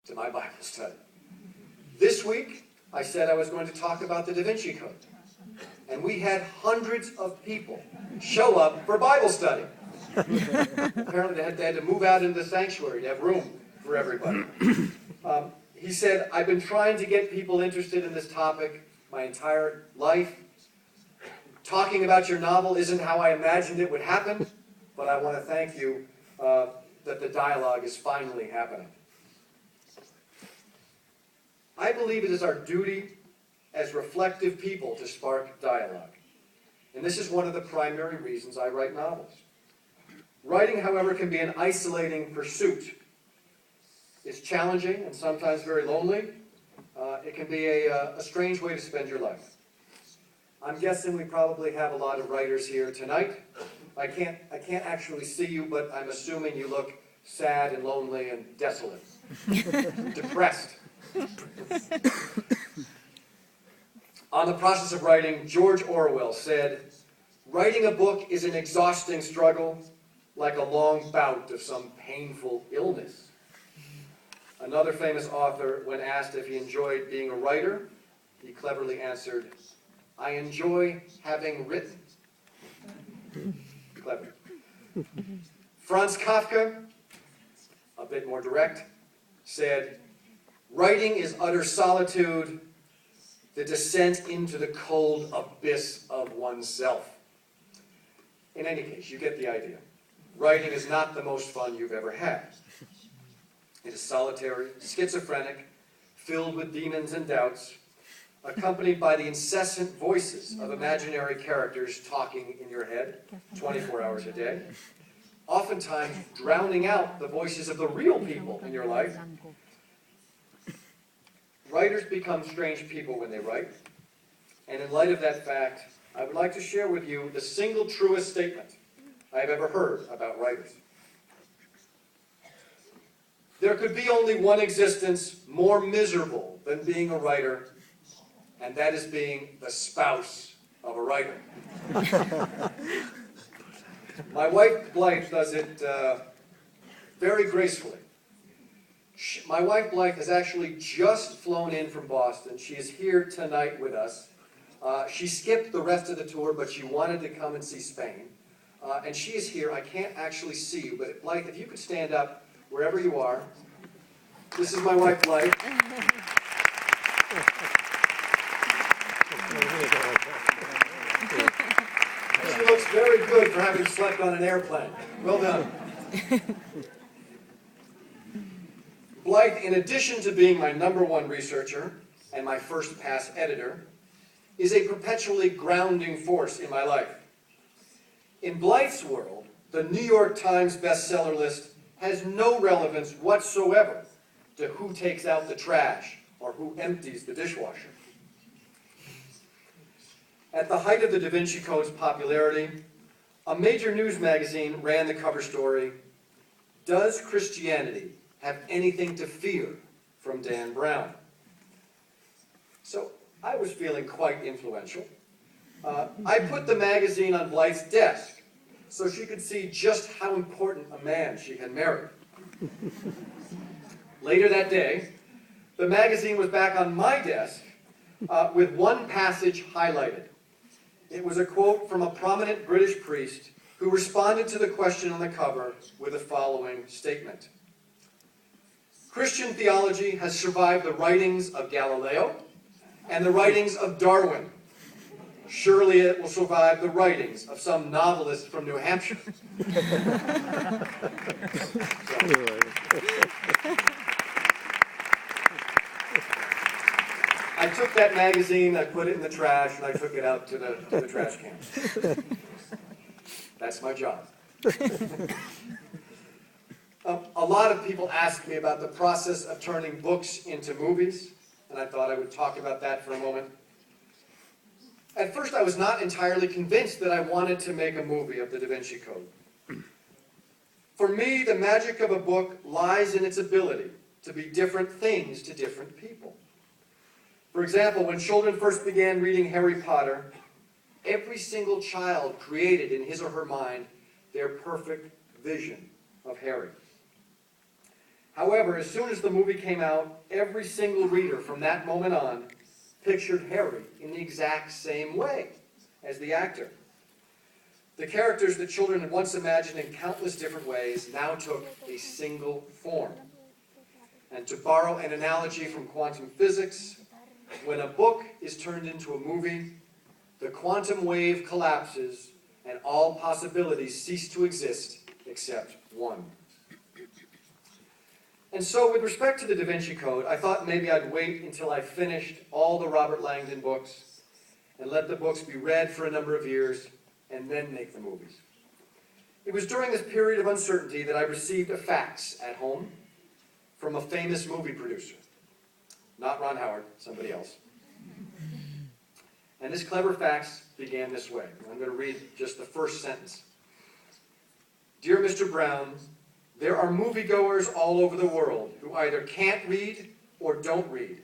to my Bible study. This week, I said I was going to talk about the Da Vinci Code. And we had hundreds of people show up for Bible study. Apparently they had to move out into the sanctuary to have room for everybody. He said, I've been trying to get people interested in this topic my entire life. Talking about your novel isn't how I imagined it would happen, but I want to thank you that the dialogue is finally happening. I believe it is our duty as reflective people to spark dialogue. And this is one of the primary reasons I write novels. Writing, however, can be an isolating pursuit. It's challenging and sometimes very lonely. It can be a strange way to spend your life. I'm guessing we probably have a lot of writers here tonight. I can't actually see you, but I'm assuming you look sad and lonely and desolate, depressed. On the process of writing, George Orwell said, "Writing a book is an exhausting struggle, like a long bout of some painful illness." Another famous author, when asked if he enjoyed being a writer, he cleverly answered, "I enjoy having written." Clever. Franz Kafka, a bit more direct, said, "Writing is utter solitude, the descent into the cold abyss of oneself." In any case, you get the idea. Writing is not the most fun you've ever had. It is solitary, schizophrenic, filled with demons and doubts, accompanied by the incessant voices of imaginary characters talking in your head 24 hours a day, oftentimes drowning out the voices of the real people in your life. Writers become strange people when they write, and in light of that fact, I would like to share with you the single truest statement I have ever heard about writers. There could be only one existence more miserable than being a writer, and that is being the spouse of a writer. My wife, Blythe, does it very gracefully. My wife, Blythe, has actually just flown in from Boston. She is here tonight with us. She skipped the rest of the tour, but she wanted to come and see Spain. And she is here. I can't actually see you, but Blythe, if you could stand up wherever you are. This is my wife, Blythe. She looks very good for having slept on an airplane. Well done. Blythe, in addition to being my #1 researcher and my first-pass editor, is a perpetually grounding force in my life. In Blythe's world, the New York Times bestseller list has no relevance whatsoever to who takes out the trash or who empties the dishwasher. At the height of the Da Vinci Code's popularity, a major news magazine ran the cover story, "Does Christianity have anything to fear from Dan Brown?" So I was feeling quite influential. I put the magazine on Blythe's desk so she could see just how important a man she had married. Later that day, the magazine was back on my desk with one passage highlighted. It was a quote from a prominent British priest who responded to the question on the cover with the following statement: "Christian theology has survived the writings of Galileo and the writings of Darwin. Surely it will survive the writings of some novelist from New Hampshire." I took that magazine, I put it in the trash, and I took it out to the trash can. That's my job. A lot of people ask me about the process of turning books into movies, and I thought I would talk about that for a moment. At first, I was not entirely convinced that I wanted to make a movie of the Da Vinci Code. For me, the magic of a book lies in its ability to be different things to different people. For example, when children first began reading Harry Potter, every single child created in his or her mind their perfect vision of Harry. However, as soon as the movie came out, every single reader from that moment on pictured Harry in the exact same way as the actor. The characters that children had once imagined in countless different ways now took a single form. And to borrow an analogy from quantum physics, when a book is turned into a movie, the quantum wave collapses and all possibilities cease to exist except one. And so with respect to the Da Vinci Code, I thought maybe I'd wait until I finished all the Robert Langdon books and let the books be read for a number of years and then make the movies. It was during this period of uncertainty that I received a fax at home from a famous movie producer. Not Ron Howard, somebody else. And this clever fax began this way. I'm going to read just the first sentence. Dear Mr. Brown, there are moviegoers all over the world who either can't read or don't read.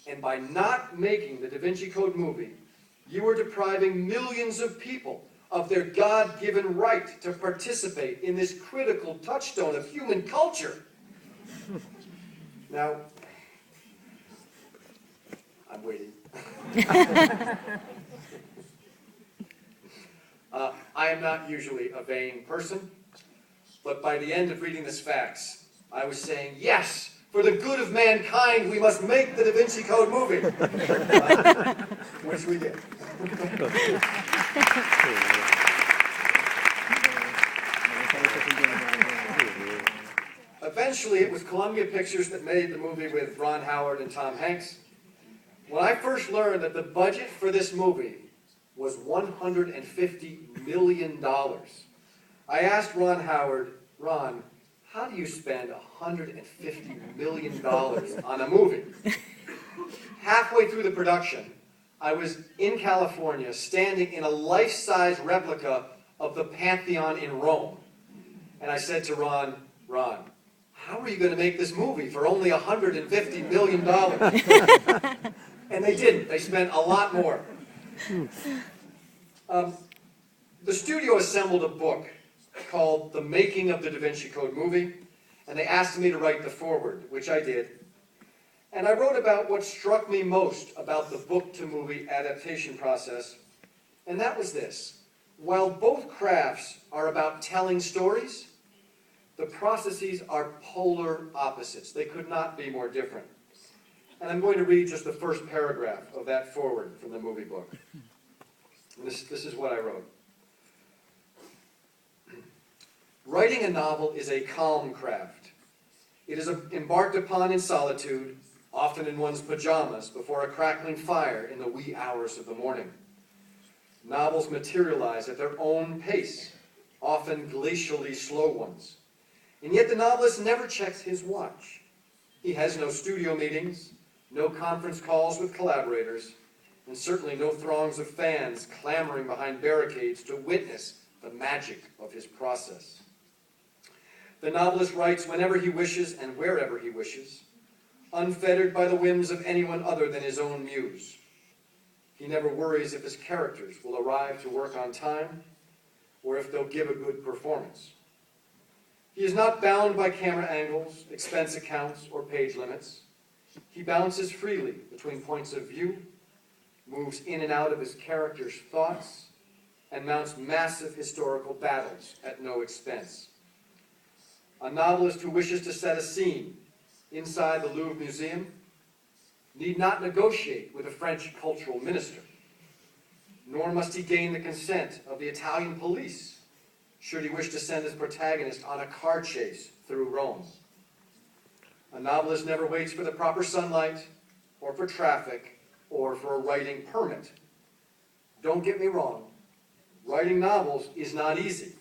And by not making the Da Vinci Code movie, you are depriving millions of people of their God-given right to participate in this critical touchstone of human culture. Now, I'm waiting. I am not usually a vain person, but by the end of reading this fax, I was saying, yes, for the good of mankind, we must make the Da Vinci Code movie. Which we did. Eventually, it was Columbia Pictures that made the movie with Ron Howard and Tom Hanks. When I first learned that the budget for this movie was $150 million, I asked Ron Howard, Ron, how do you spend $150 million on a movie? Halfway through the production, I was in California standing in a life-size replica of the Pantheon in Rome. And I said to Ron, how are you going to make this movie for only $150 million? And they didn't. They spent a lot more. The studio assembled a book called The Making of the Da Vinci Code Movie, and they asked me to write the foreword, which I did. And I wrote about what struck me most about the book-to-movie adaptation process, and that was this. While both crafts are about telling stories, the processes are polar opposites. They could not be more different. And I'm going to read just the first paragraph of that foreword from the movie book. And this is what I wrote. Writing a novel is a calm craft. It is embarked upon in solitude, often in one's pajamas, before a crackling fire in the wee hours of the morning. Novels materialize at their own pace, often glacially slow ones. And yet the novelist never checks his watch. He has no studio meetings, no conference calls with collaborators, and certainly no throngs of fans clamoring behind barricades to witness the magic of his process. The novelist writes whenever he wishes and wherever he wishes, unfettered by the whims of anyone other than his own muse. He never worries if his characters will arrive to work on time or if they'll give a good performance. He is not bound by camera angles, expense accounts, or page limits. He bounces freely between points of view, moves in and out of his characters' thoughts, and mounts massive historical battles at no expense. A novelist who wishes to set a scene inside the Louvre Museum need not negotiate with a French cultural minister, nor must he gain the consent of the Italian police should he wish to send his protagonist on a car chase through Rome. A novelist never waits for the proper sunlight, or for traffic, or for a writing permit. Don't get me wrong, writing novels is not easy.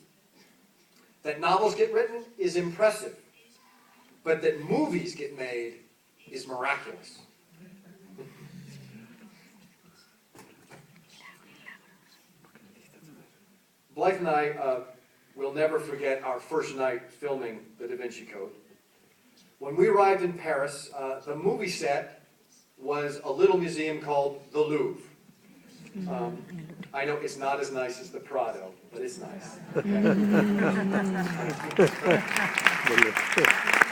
That novels get written is impressive, but that movies get made is miraculous. Blythe and I will never forget our first night filming The Da Vinci Code. When we arrived in Paris, the movie set was a little museum called the Louvre. I know it's not as nice as the Prado, but it's nice. Okay.